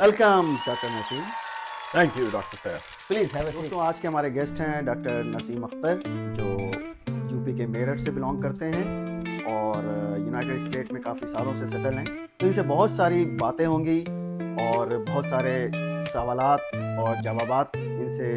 Welcome doctor Naseem. Thank you doctor Saif. Please have a seat. दोस्तों, आज के हमारे गेस्ट हैं डॉक्टर नसीम अख्तर, जो यूपी के मेरठ से बिलोंग करते हैं और यूनाइटेड स्टेट में काफ़ी सालों से सेटल हैं। तो इनसे बहुत सारी बातें होंगी और बहुत सारे सवालात और जवाबात इनसे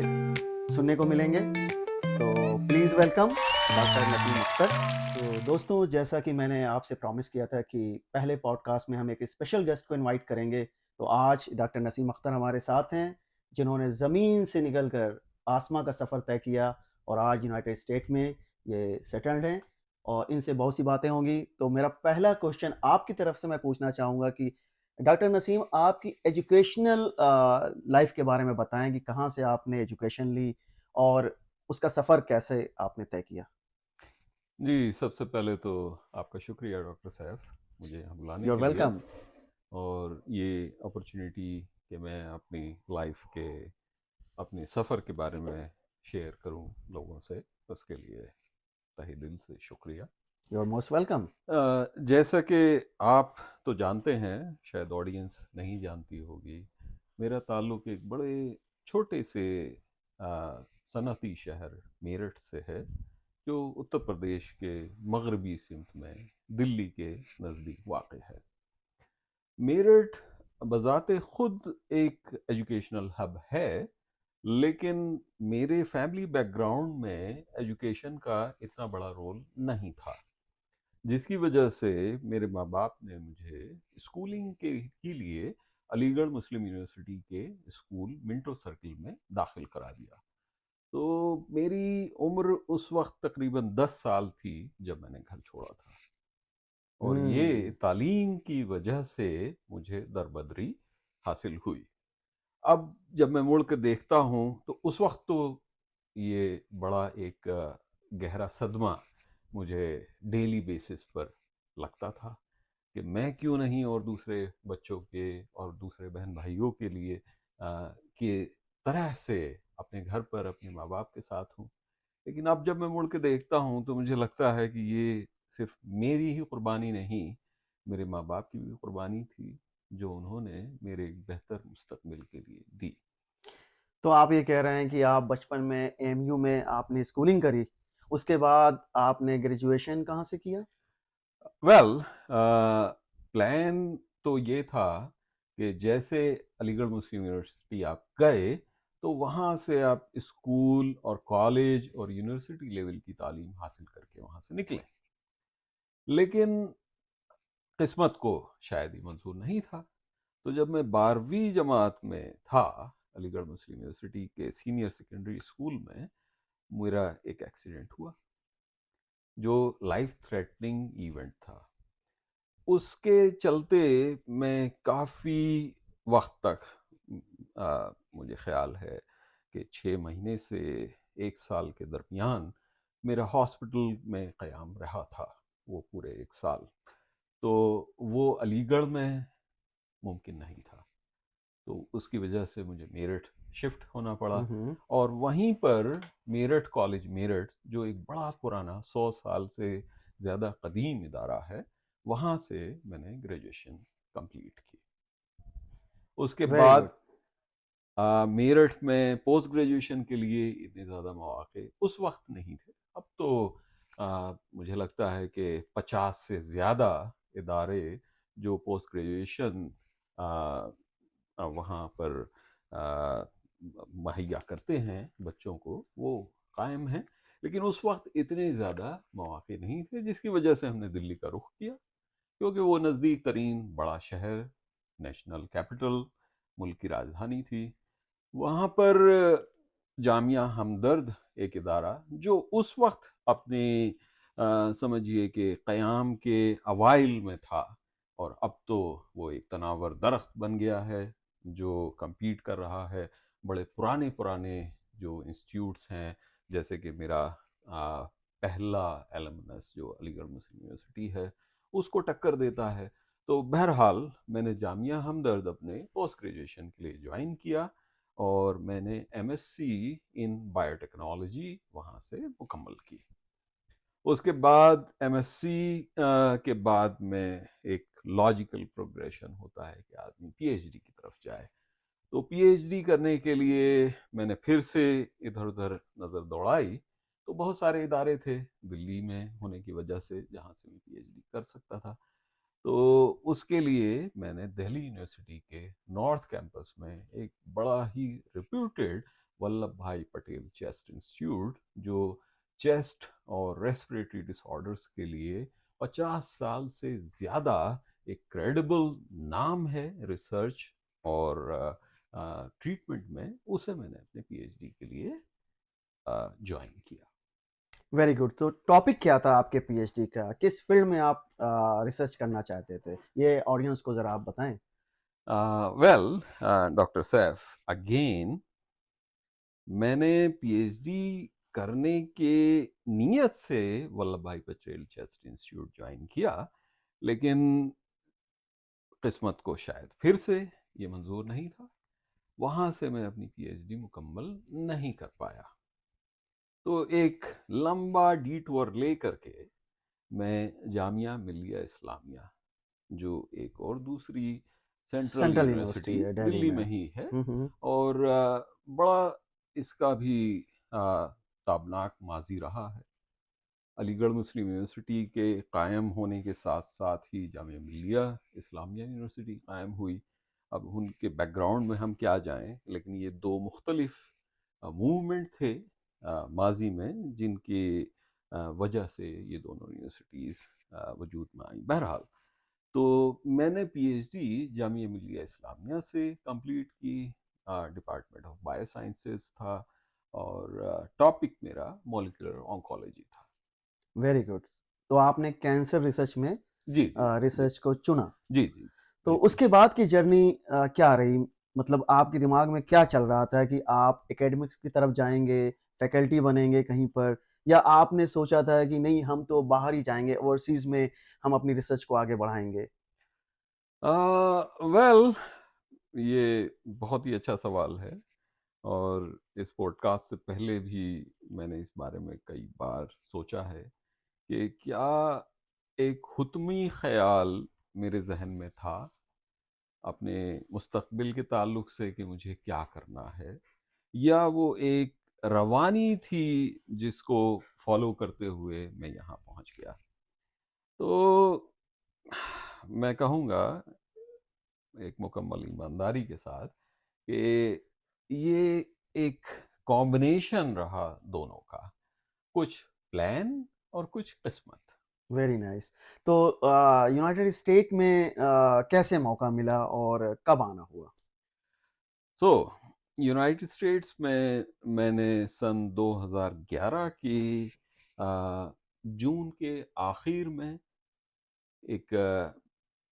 सुनने को मिलेंगे। तो please welcome doctor Naseem Akhtar. तो दोस्तों, जैसा कि मैंने आपसे प्रॉमिस किया था कि पहले पॉडकास्ट में हम एक स्पेशल गेस्ट को इनवाइट करेंगे, तो आज डॉक्टर नसीम अख्तर हमारे साथ हैं, जिन्होंने ज़मीन से निकलकर आसमां का सफ़र तय किया और आज यूनाइटेड स्टेट में ये सेटल्ड हैं और इनसे बहुत सी बातें होंगी। तो मेरा पहला क्वेश्चन आपकी तरफ से मैं पूछना चाहूँगा कि डॉक्टर नसीम, आपकी एजुकेशनल लाइफ के बारे में बताएं कि कहाँ से आपने एजुकेशन ली और उसका सफ़र कैसे आपने तय किया? जी, सबसे पहले तो आपका शुक्रिया डॉक्टर सैफ, मुझे यहाँ बुलाने यू आर के लिए वेलकम। और ये अपॉर्चुनिटी कि मैं अपनी लाइफ के अपने सफ़र के बारे में शेयर करूँ लोगों से, उसके लिए तहे दिल से शुक्रिया। You are most welcome. जैसा कि आप तो जानते हैं, शायद ऑडियंस नहीं जानती होगी, मेरा ताल्लुक़ एक बड़े छोटे से सनअती शहर मेरठ से है, जो उत्तर प्रदेश के मगरबी सिमत में दिल्ली के नज़दीक वाक़ है। मेरठ बज़ाते ख़ुद एक एजुकेशनल हब है, लेकिन मेरे फैमिली बैकग्राउंड में एजुकेशन का इतना बड़ा रोल नहीं था, जिसकी वजह से मेरे माँ बाप ने मुझे स्कूलिंग के लिए अलीगढ़ मुस्लिम यूनिवर्सिटी के स्कूल मिंटो सर्किल में दाखिल करा दिया। तो मेरी उम्र उस वक्त तकरीबन 10 साल थी जब मैंने घर छोड़ा था, और ये हुँ। तालीम की वजह से मुझे दरबदरी हासिल हुई। अब जब मैं मुड़ के देखता हूँ तो उस वक्त तो ये बड़ा एक गहरा सदमा मुझे डेली बेसिस पर लगता था कि मैं क्यों नहीं और दूसरे बच्चों के और दूसरे बहन भाइयों के लिए के तरह से अपने घर पर अपने माँ बाप के साथ हूँ। लेकिन अब जब मैं मुड़ के देखता हूँ तो मुझे लगता है कि ये सिर्फ मेरी ही कुर्बानी नहीं, मेरे माँ बाप की भी कुर्बानी थी, जो उन्होंने मेरे एक बेहतर मुस्तकबिल के लिए दी। तो आप ये कह रहे हैं कि आप बचपन में एएमयू में आपने स्कूलिंग करी, उसके बाद आपने ग्रेजुएशन कहाँ से किया? वेल, प्लान तो ये था कि जैसे अलीगढ़ मुस्लिम यूनिवर्सिटी आप गए तो वहाँ से आप स्कूल और कॉलेज और यूनिवर्सिटी लेवल की तालीम हासिल करके वहाँ से निकलें। लेकिन किस्मत को शायद ही मंजूर नहीं था। तो जब मैं 12वीं जमात में था अलीगढ़ मुस्लिम यूनिवर्सिटी के सीनियर सेकेंडरी स्कूल में, मेरा एक एक्सीडेंट हुआ जो लाइफ थ्रेटनिंग इवेंट था। उसके चलते मैं काफ़ी वक्त तक, मुझे ख्याल है कि 6 महीने से 1 साल के दरमियान मेरा हॉस्पिटल में क़याम रहा था, वो पूरे 1 साल। तो वो अलीगढ़ में मुमकिन नहीं था, तो उसकी वजह से मुझे मेरठ शिफ्ट होना पड़ा। हुँ, हुँ। और वहीं पर मेरठ कॉलेज मेरठ, जो एक बड़ा पुराना 100 साल से ज़्यादा कदीम इदारा है, वहाँ से मैंने ग्रेजुएशन कंप्लीट की। उसके वेरी गुड। बाद मेरठ में पोस्ट ग्रेजुएशन के लिए इतने ज़्यादा मौक़े उस वक्त नहीं थे। अब तो मुझे लगता है कि 50 से ज़्यादा इदारे जो पोस्ट ग्रेजुएशन वहाँ पर अ, मुहैया करते हैं बच्चों को, वो कायम हैं। लेकिन उस वक्त इतने ज़्यादा मौक़े नहीं थे, जिसकी वजह से हमने दिल्ली का रुख किया, क्योंकि वो नज़दीक तरीन बड़ा शहर, नेशनल कैपिटल, मुल्क की राजधानी थी। वहाँ पर जामिया हमदर्द एक इदारा, जो उस वक्त अपने समझिए कि क़याम के अवाइल में था, और अब तो वो एक तनावर दरख्त बन गया है जो कम्पीट कर रहा है बड़े पुराने पुराने जो इंस्टीट्यूट्स हैं, जैसे कि मेरा पहला एलमनस जो अलीगढ़ मुस्लिम यूनिवर्सिटी है, उसको टक्कर देता है। तो बहरहाल मैंने जामिया हमदर्द अपने पोस्ट ग्रेजुएशन के लिए ज्वाइन किया, और मैंने एमएससी इन बायोटेक्नोलॉजी वहाँ से मुकम्मल की। उसके बाद एमएससी के बाद में एक लॉजिकल प्रोग्रेशन होता है कि आदमी पीएचडी की तरफ जाए। तो पीएचडी करने के लिए मैंने फिर से इधर उधर नज़र दौड़ाई। तो बहुत सारे इदारे थे दिल्ली में होने की वजह से जहाँ से मैं पीएचडी कर सकता था। तो उसके लिए मैंने दिल्ली यूनिवर्सिटी के नॉर्थ कैंपस में एक बड़ा ही रिप्यूटेड वल्लभ भाई पटेल चेस्ट इंस्टीट्यूट, जो चेस्ट और रेस्पिरेटरी डिसऑर्डर्स के लिए 50 साल से ज़्यादा एक क्रेडिबल नाम है रिसर्च और ट्रीटमेंट में, उसे मैंने अपने पीएचडी के लिए ज्वाइन किया। Very good. तो टॉपिक क्या था आपके पीएचडी का? किस फील्ड में आप रिसर्च करना चाहते थे? ये ऑडियंस को ज़रा आप बताएं। वेल डॉक्टर सैफ, अगेन मैंने पीएचडी करने के नीयत से वल्लभ भाई पटेल चेस्ट इंस्टीट्यूट ज्वाइन किया, लेकिन किस्मत को शायद फिर से ये मंजूर नहीं था। वहाँ से मैं अपनी पीएचडी मुकम्मल नहीं कर पाया। तो एक लंबा डिटूर ले करके मैं जामिया मिलिया इस्लामिया, जो एक और दूसरी सेंट्रल सेंट्रल यूनिवर्सिटी यूनिवर्सिटी है दिल्ली दिल्ली में। में ही है, हम्म। और बड़ा इसका भी आ, ताबनाक माजी रहा है। अलीगढ़ मुस्लिम यूनिवर्सिटी के कायम होने के साथ साथ ही जामिया मिलिया इस्लामिया यूनिवर्सिटी कायम हुई। अब उनके बैकग्राउंड में हम क्या जाएं, लेकिन ये दो मुख्तलिफ मूवमेंट थे माजी में, जिनकी वजह से ये दोनों यूनिवर्सिटीज़ वजूद में आई। बहरहाल, तो मैंने पीएचडी जामिया मिलिया इस्लामिया से कंप्लीट की। डिपार्टमेंट ऑफ बायोसाइंसेस था और टॉपिक मेरा मॉलिक्यूलर ऑन्कोलॉजी था। Very good. तो आपने कैंसर रिसर्च में जी जी जी रिसर्च को चुना। जी जी, तो बिल्कुल। उसके बाद की जर्नी क्या रही? मतलब आपके दिमाग में क्या चल रहा था कि आप एकेडमिक्स की तरफ जाएंगे, फैकल्टी बनेंगे कहीं पर, या आपने सोचा था कि नहीं हम तो बाहर ही जाएंगे, ओवरसीज में हम अपनी रिसर्च को आगे बढ़ाएंगे? वेल, ये बहुत ही अच्छा सवाल है, और इस पॉडकास्ट से पहले भी मैंने इस बारे में कई बार सोचा है कि क्या एक हुतमी ख्याल मेरे जहन में था अपने मुस्तकबिल के ताल्लुक से कि मुझे क्या करना है, या वो एक रवानी थी जिसको फॉलो करते हुए मैं यहाँ पहुँच गया। तो मैं कहूँगा एक मुकम्मल ईमानदारी के साथ कि ये एक कॉम्बिनेशन रहा दोनों का, कुछ प्लान और कुछ किस्मत। Very nice. तो यूनाइटेड स्टेट में कैसे मौका मिला और कब आना हुआ? सो यूनाइटेड स्टेट्स में मैंने सन 2011 की जून के आखिर में एक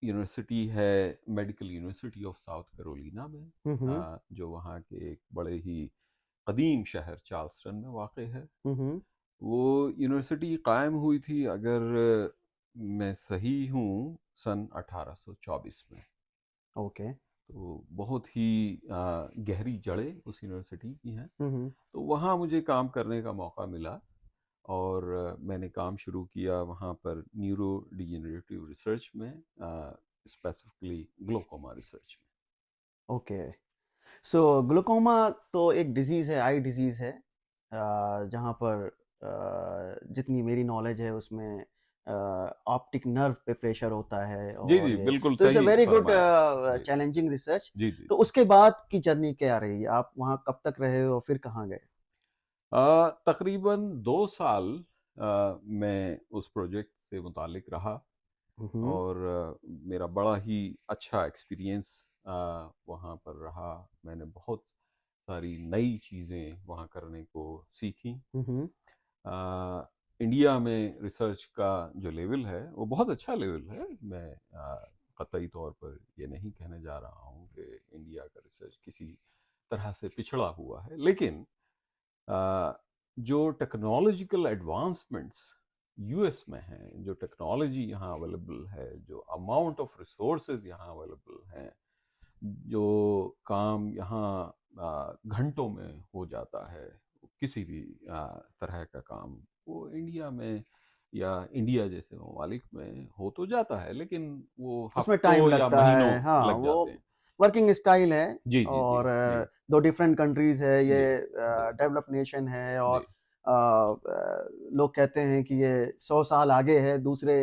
यूनिवर्सिटी है, medical university of south Carolina में, हम्म। जो वहाँ के एक बड़े ही कदीम शहर चार्ल्सटन में वाक़ है। हम्म। वो यूनिवर्सिटी कायम हुई थी, अगर मैं सही हूँ, सन 1824 में। ओके। तो बहुत ही गहरी जड़ें उस यूनिवर्सिटी की हैं। हम्म। तो वहाँ मुझे काम करने का मौका मिला, और मैंने काम शुरू किया वहाँ पर न्यूरो डिजेनरेटिव रिसर्च में, स्पेसिफिकली ग्लोकोमा रिसर्च में। ओके। सो ग्लूकोमा तो एक डिजीज़ है, आई डिजीज़ है, जहाँ पर जितनी मेरी नॉलेज है उसमें ऑप्टिक नर्व पे प्रेशर होता है, जी और जी, ये बिल्कुल तो इट्स अ सही वेरी गुड फरमाया। जी चैलेंजिंग रिसर्च। जी जी तो जी। उसके बाद की जर्नी क्या रही? आप वहाँ कब तक रहे और फिर कहाँ गए? तकरीबन 2 साल मैं उस प्रोजेक्ट से मुतालिक रहा, हम्म। और मेरा बड़ा ही अच्छा एक्सपीरियंस वहाँ पर रहा। मैंने बहुत सारी नई चीज़ें वहाँ करने को सीखी। हम्म। अ, इंडिया में रिसर्च का जो लेवल है वो बहुत अच्छा लेवल है। मैं कतई तौर पर ये नहीं कहने जा रहा हूँ कि इंडिया का रिसर्च किसी तरह से पिछड़ा हुआ है, लेकिन अ, जो टेक्नोलॉजिकल एडवांसमेंट्स यूएस में हैं, जो टेक्नोलॉजी यहाँ अवेलेबल है, जो अमाउंट ऑफ रिसोर्सेज यहाँ अवेलेबल हैं, जो काम यहाँ घंटों में हो जाता है, किसी भी तरह का काम, वो इंडिया में या इंडिया जैसे ममालिक में हो तो जाता है, लेकिन वो उसमें टाइम हफ्तों या लगता महीनों है, हाँ, लग जाते वो हैं। वर्किंग स्टाइल है। जी, जी, जी, और जी, 2 डिफरेंट कंट्रीज़ है, ये जी, जी, डेवलप्ड नेशन है, और जी, लोग कहते हैं कि ये 100 साल आगे है दूसरे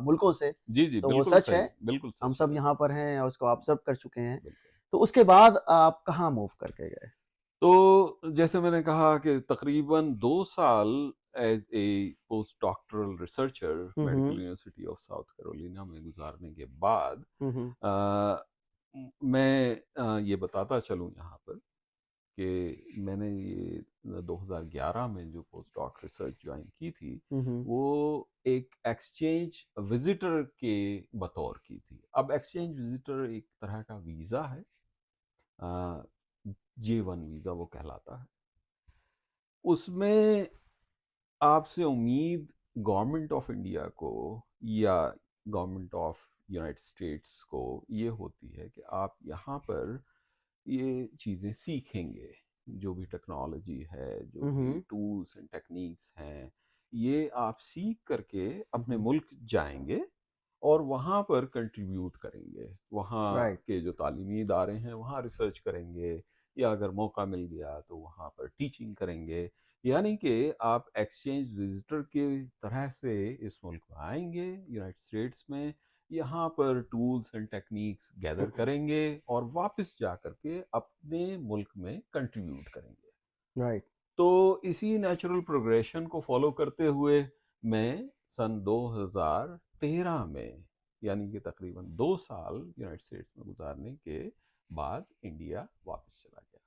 मुल्कों से, जी, जी, तो वो बिल्कुल सच सही, है। बिल्कुल हम सच सब है। यहाँ पर हैं और उसको ऑब्ज़र्व कर चुके हैं। बिल्कुल। तो उसके बाद आप कहाँ मूव करके गए? तो जैसे मैंने कहा कि तकरीबन 2 साल as a post doctoral researcher hmm, medical hmm. University of south Carolina में गुज़ारने के बाद हुँ, हुँ। अ, मैं ये बताता चलूँ यहाँ पर कि मैंने ये 2011 में जो पोस्ट डॉक रिसर्च ज्वाइन की थी, हुँ, हुँ। वो एक एक्सचेंज विज़िटर के बतौर की थी। अब एक्सचेंज विज़िटर एक तरह का वीज़ा है, अ, J1 वीज़ा वो कहलाता है। उसमें आपसे उम्मीद गवर्नमेंट ऑफ इंडिया को या गवर्नमेंट ऑफ यूनाइटेड स्टेट्स को ये होती है कि आप यहाँ पर ये चीज़ें सीखेंगे, जो भी टेक्नोलॉजी है, जो हुँ, भी हुँ। टूल्स एंड टेक्निक्स हैं, ये आप सीख करके हुँ, अपने हुँ। मुल्क जाएंगे और वहाँ पर कंट्रीब्यूट करेंगे। वहाँ राइट, के जो तालीमी इदारे हैं वहाँ रिसर्च करेंगे, या अगर मौका मिल गया तो वहाँ पर टीचिंग करेंगे। यानी कि आप एक्सचेंज विजिटर की तरह से इस मुल्क में आएंगे यूनाइटेड स्टेट्स में, यहाँ पर टूल्स एंड टेक्निक्स गैदर करेंगे और वापस जा कर के अपने मुल्क में कंट्रीब्यूट करेंगे। राइट। तो इसी नेचुरल प्रोग्रेशन को फॉलो करते हुए मैं सन 2013 में, यानी कि तकरीबन 2 साल यूनाइटेड स्टेट्स में गुजारने के बाद इंडिया वापस चला गया।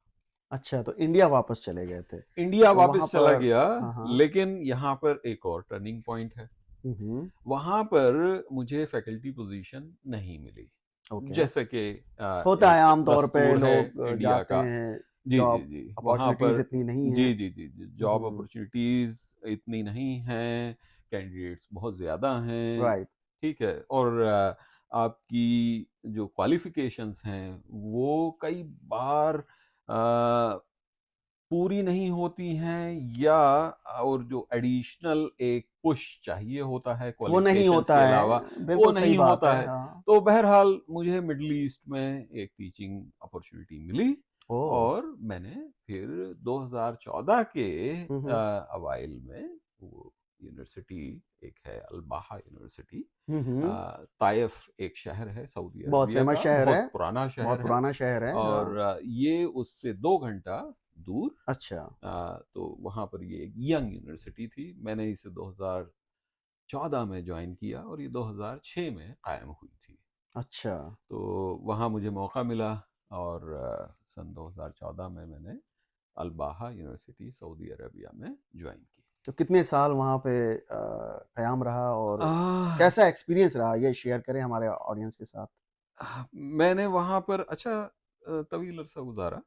अच्छा, तो इंडिया वापस चले गए थे। इंडिया तो वहाँ वापस चला पर गया, हाँ, हाँ। लेकिन यहाँ पर एक और टर्निंग पॉइंट है। हुँ, हुँ। वहाँ पर मुझे फैकल्टी पोजीशन नहीं मिली, ओके। जैसे कि होता है एक आम तौर पे दस्तूर है लोग इंडिया जाते का। हैं, जी, जी, जॉब जी। वहाँ अपॉर्च्युनिटीज़ पर इतनी नहीं हैं। जी, जी, जी, जी, हुँ, जॉब हुँ। अपॉर्च्युनिटीज़ इतनी नहीं हैं, कैंडिडेट्स बहुत ज़्यादा हैं, राइट। ठीक है? और आपकी जो क्वालिफ़िकेशंस हैं, वो कई बार पूरी नहीं होती हैं, या और जो एडिशनल एक पुश चाहिए होता है वो नहीं क्वालिफ़िकेशंस के होता अलावा, है, वो बिल्कुल सही नहीं बात होता है, है। हाँ। तो बहरहाल मुझे मिडल ईस्ट में एक टीचिंग अपॉर्च्युनिटी मिली ओह! और मैंने फिर 2014 के हुँ, हुँ। अवाइल में वो यूनिवर्सिटी, एक है अल-बाहा यूनिवर्सिटी, हुँ, हुँ। ताइफ एक शहर है सऊदी बहुत अरबिया फ़ेमस का, शहर है, बहुत पुराना बहुत शहर है। पुराना शहर है, हाँ। और ये उससे 2 घंटा दूर, अच्छा, तो वहाँ पर ये एक यंग यूनिवर्सिटी थी। मैंने इसे 2014 में ज्वाइन किया और ये 2006 में कायम हुई थी। अच्छा। तो वहाँ मुझे मौका मिला और सन 2014 में मैंने अल-बाहा यूनिवर्सिटी सऊदी अरेबिया में ज्वाइन की। तो कितने साल वहाँ पे क़याम रहा और आह, कैसा एक्सपीरियंस रहा? ये शेयर करें हमारे ऑडियंस के साथ। मैंने वहाँ पर अच्छा तवील अरसा गुज़ारा,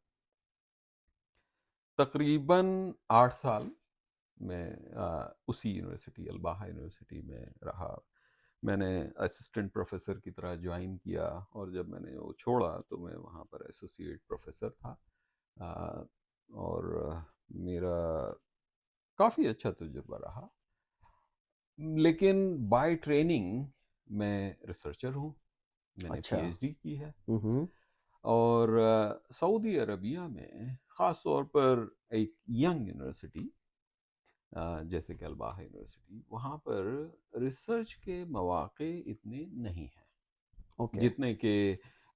तकरीबन 8 साल मैं उसी यूनिवर्सिटी अल-बाहा यूनिवर्सिटी में रहा। मैंने असिस्टेंट प्रोफ़ेसर की तरह जॉइन किया और जब मैंने वो छोड़ा तो मैं वहाँ पर एसोसिएट प्रोफ़ेसर था। अ, और मेरा काफ़ी अच्छा तजुर्बा रहा। लेकिन बाय ट्रेनिंग मैं रिसर्चर हूँ, मैंने अच्छा। पीएचडी की है। हुँ, हुँ। और सऊदी अरबिया में ख़ास तौर पर एक यंग यूनिवर्सिटी जैसे कि अल-बाहा यूनिवर्सिटी, वहाँ पर रिसर्च के मौक़े इतने नहीं हैं, ओके। जितने कि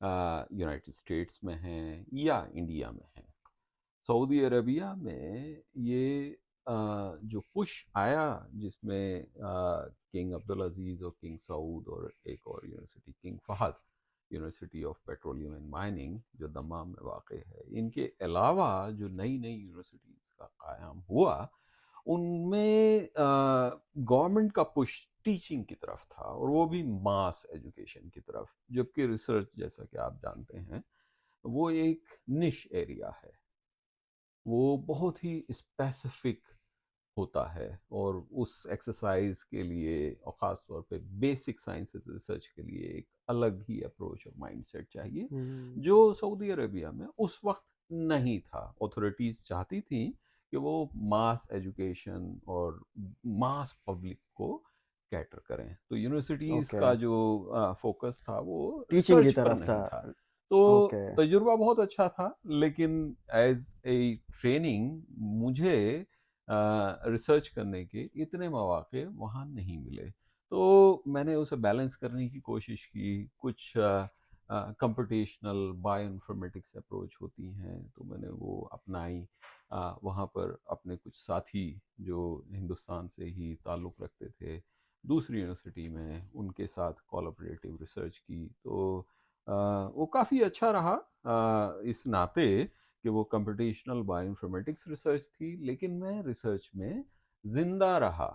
यूनाइटेड स्टेट्स में हैं या इंडिया में हैं। सऊदी अरबिया में ये जो पुश आया, जिसमें किंग अब्दुल अज़ीज़ और किंग सऊद और एक और university king Fahd university of petroleum and mining जो दम्माम में वाक़ है, इनके अलावा जो नई-नई यूनिवर्सिटीज़ का क़याम हुआ, उनमें गवर्नमेंट का पुश टीचिंग की तरफ था और वो भी मास एजुकेशन की तरफ, जबकि रिसर्च जैसा कि आप जानते हैं, वो एक निश एरिया है। वो बहुत ही स्पेसिफिक होता है और उस एक्सरसाइज के लिए और ख़ास तौर पे बेसिक साइंसेस रिसर्च के लिए एक अलग ही अप्रोच और माइंडसेट चाहिए, हुँ। जो सऊदी अरेबिया में उस वक्त नहीं था। अथॉरिटीज़ चाहती थी कि वो मास एजुकेशन और मास पब्लिक को कैटर करें। तो यूनिवर्सिटीज ओके, का जो फोकस था वो टीचिंग की रिसर्च पर तरफ था। नहीं था। तो ओके, तजुर्बा बहुत अच्छा था, लेकिन एज ए ट्रेनिंग मुझे रिसर्च करने के इतने मौके वहाँ नहीं मिले। तो मैंने उसे बैलेंस करने की कोशिश की। कुछ कंप्यूटेशनल बायोइन्फॉर्मेटिक्स अप्रोच होती हैं, तो मैंने वो अपनाई। वहाँ पर अपने कुछ साथी जो हिंदुस्तान से ही ताल्लुक़ रखते थे दूसरी यूनिवर्सिटी में, उनके साथ कोलैबोरेटिव रिसर्च की। तो वो काफ़ी अच्छा रहा इस नाते कि वो कंप्यूटेशनल बायोइन्फॉर्मेटिक्स रिसर्च थी, लेकिन मैं रिसर्च में ज़िंदा रहा।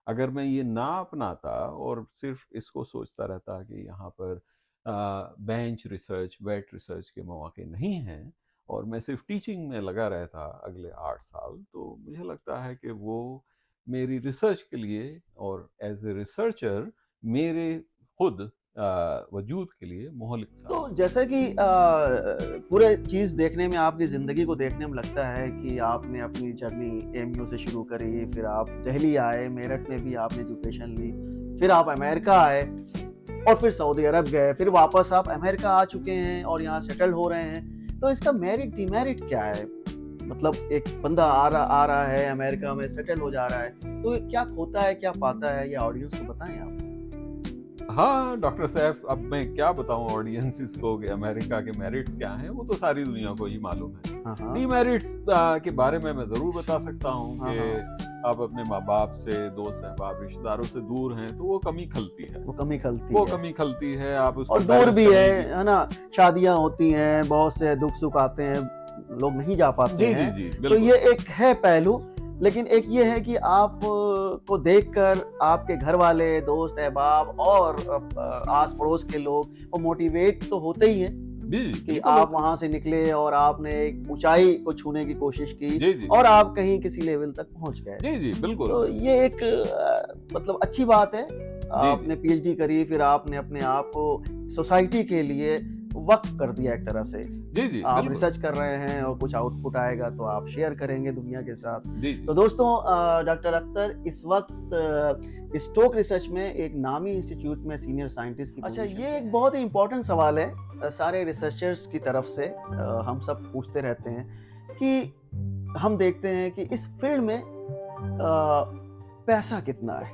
अगर मैं ये ना अपनाता और सिर्फ इसको सोचता रहता कि यहाँ पर बेंच रिसर्च, वेट रिसर्च के मौके नहीं हैं, और मैं सिर्फ टीचिंग में लगा रहता अगले 8 साल, तो मुझे लगता है कि वो मेरी रिसर्च के लिए और एज ए रिसर्चर मेरे खुद वजूद के लिए मोहलिक तो साबित हुआ। जैसे कि पूरे चीज़ देखने में, आपकी ज़िंदगी को देखने में लगता है कि आपने अपनी जर्नी एमयू से शुरू करी, फिर आप दिल्ली आए, मेरठ में भी आपने एजुकेशन ली, फिर आप अमेरिका आए और फिर सऊदी अरब गए, फिर वापस आप अमेरिका आ चुके हैं और यहाँ सेटल हो रहे हैं। तो इसका मेरिट डिमेरिट क्या है? मतलब एक बंदा आ रहा है, अमेरिका में सेटल हो जा रहा है, तो क्या खोता है, क्या पाता है? ये ऑडियंस को बताएँ आप। हाँ डॉक्टर सैफ, अब मैं क्या बताऊं ऑडियंसिस को कि अमेरिका के मेरिट्स क्या हैं, वो तो सारी दुनिया को ही मालूम है। हाँ, हाँ। डीमेरिट्स के बारे में मैं ज़रूर बता सकता हूँ हाँ, कि हाँ। आप अपने माँ बाप से, दोस्त अहबाब, रिश्तेदारों से दूर हैं, तो वो कमी खलती है। वो कमी खलती वो है। कमी खलती है, आप उसको और दूर बैलेंस भी करने की। है ना? शादियाँ होती हैं, बहुत से दुख-सुख आते हैं, लोग नहीं जा पाते जी जी हैं। जी, तो बिल्कुल। ये एक है पहलू, लेकिन एक ये है कि आप को देखकर आपके घर वाले, दोस्त अहबाब और आस-पड़ोस के लोग वो मोटिवेट तो होते ही हैं जी जी, कि बिल्कुल आप होता वहाँ से निकले और आपने एक ऊँचाई को छूने की कोशिश है। की जी जी और आप कहीं किसी लेवल तक पहुँच गए। जी जी, बिल्कुल। तो ये एक मतलब अच्छी बात है। जी जी आपने पीएचडी करी, फिर आपने अपने आप को सोसाइटी के लिए वक़्फ़ कर दिया एक तरह से। जी जी, आप बिल्कुल। रिसर्च कर रहे हैं और कुछ आउटपुट आएगा तो आप शेयर करेंगे दुनिया के साथ। जी तो जी दोस्तों, डॉक्टर अख्तर इस वक़्त स्टोक रिसर्च में एक नामी इंस्टीट्यूट में सीनियर साइंटिस्ट की पोजीशन पे हैं। ये एक बहुत ही इम्पोर्टेंट सवाल है सारे रिसर्चर्स की तरफ से, हम सब पूछते रहते हैं कि हम देखते हैं कि इस फील्ड में पैसा कितना है?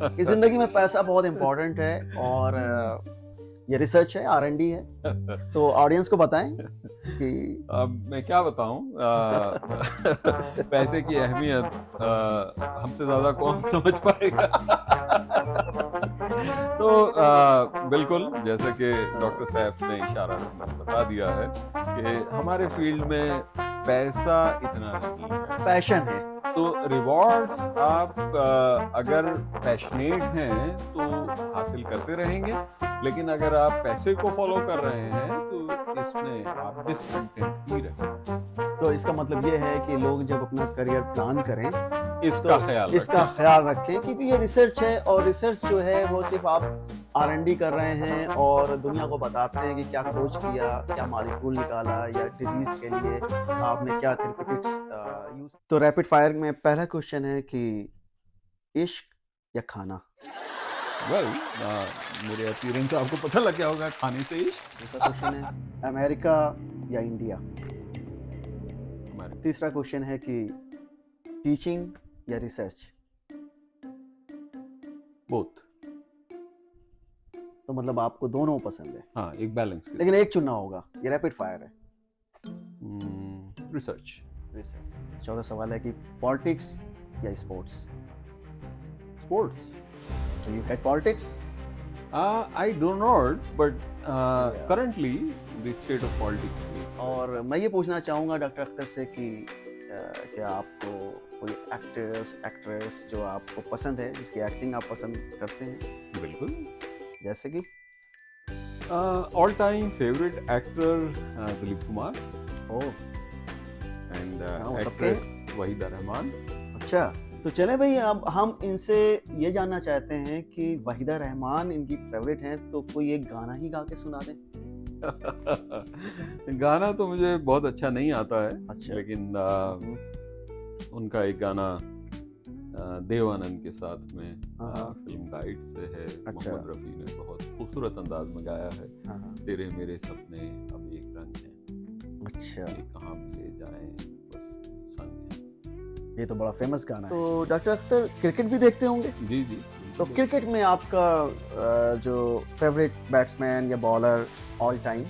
कि ज़िंदगी में पैसा बहुत इम्पोर्टेंट है और ये रिसर्च है, आर&डी है। तो ऑडियंस को बताएं कि अब मैं क्या बताऊं, पैसे की अहमियत हमसे ज्यादा कौन समझ पाएगा। तो बिल्कुल, जैसे कि डॉक्टर सैफ ने इशारा बता दिया है कि हमारे फील्ड में पैसा इतना नहीं है। पैशन है। तो रिवॉर्ड्स आप अगर पैशनेट हैं तो हासिल करते रहेंगे, लेकिन अगर आप पैसे को फॉलो कर रहे हैं तो इसमें आप डिसकंटेंट ही रहेंगे। तो इसका मतलब ये है कि लोग जब अपना करियर प्लान करें इसका तो ख्याल इसका रखें। ख्याल रखें, क्योंकि ये रिसर्च है और रिसर्च जो है वो सिर्फ आप आर&डी कर रहे हैं और दुनिया को बताते हैं कि क्या खोज किया, क्या मॉलिक्यूल निकाला या डिजीज के लिए आपने क्या थेरेप्यूटिक्स यूज। तो रैपिड फायर में पहला क्वेश्चन है कि इश्क या खाना? वेल, मेरे अपीयरेंस से आपको पता लग गया होगा, खाने से ही। दूसरा क्वेश्चन है अमेरिका या इंडिया? हमारे तीसरा क्वेश्चन है कि टीचिंग या रिसर्च? बोथ। तो मतलब आपको दोनों पसंद है, हाँ, एक बैलेंस के लेकिन एक चुनना होगा। ये रैपिड फायर है। साथ। रिसर्च। रिसर्च। चौथा सवाल है कि पॉलिटिक्स या sports? Sports. So you had politics? I do not, but Yeah. currently the state of politics. और मैं ये पूछना चाहूँगा डॉक्टर अख्तर से कि क्या आपको कोई एक्टर्स एक्ट्रेस जो आपको पसंद है, जिसकी एक्टिंग आप पसंद करते हैं, बिल्कुल। जैसे कि? All time favourite actor Dilip Kumar oh, and हाँ, वो सबके एक्ट्रेस वहीदा रहमान। अच्छा। तो चले भाई, अब हम इनसे ये जानना चाहते हैं कि वहीदा रहमान इनकी फेवरेट हैं, तो कोई एक गाना ही गा के सुना दें। गाना तो मुझे बहुत अच्छा नहीं आता है, अच्छा। लेकिन उनका एक गाना देव आनंद के साथ में हाँ। फिल्म गाइड से है। अच्छा। मोहम्मद रफ़ी ने बहुत खूबसूरत अंदाज में गाया है। हाँ। तेरे मेरे सपने अब एक रंग हैं, अच्छा, ये कहाँ भी ले जाएं बस संग हैं। ये तो बड़ा फेमस गाना है। तो डॉक्टर अख्तर क्रिकेट भी देखते होंगे? जी, जी, तो बिल्कुल। क्रिकेट में आपका जो फेवरेट बैट्समैन या बॉलर ऑल टाइम?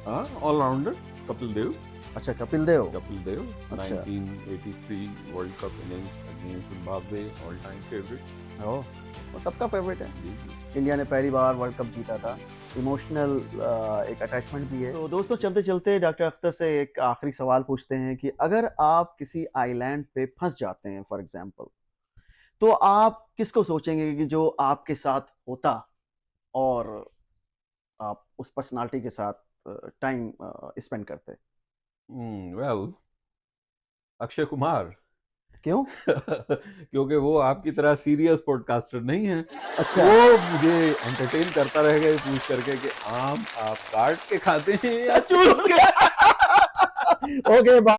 हाँ, ऑलराउंडर कपिल देव। अच्छा, कपिल देव। कपिल देव अच्छा। 1983 world cup innings against Zimbabwe all time favourite. Oh, वो सबका फेवरेट है। जी, जी। इंडिया ने पहली बार वर्ल्ड कप जीता था। इमोशनल एक अटैचमेंट भी है। तो दोस्तों, चलते चलते डॉक्टर अख्तर से एक आखिरी सवाल पूछते हैं कि अगर आप किसी आइलैंड पे फंस जाते हैं फॉर एग्जांपल, तो आप किसको सोचेंगे कि जो आपके साथ होता और आप उस पर्सनालिटी के साथ टाइम स्पेंड करते? वेल, अक्षय कुमार। क्यों? क्योंकि वो आपकी तरह सीरियस पॉडकास्टर नहीं है। अच्छा। वो मुझे एंटरटेन करता रहेगा ये पूछ करके कि आम आप काट के खाते हैं या चूस के। ओके।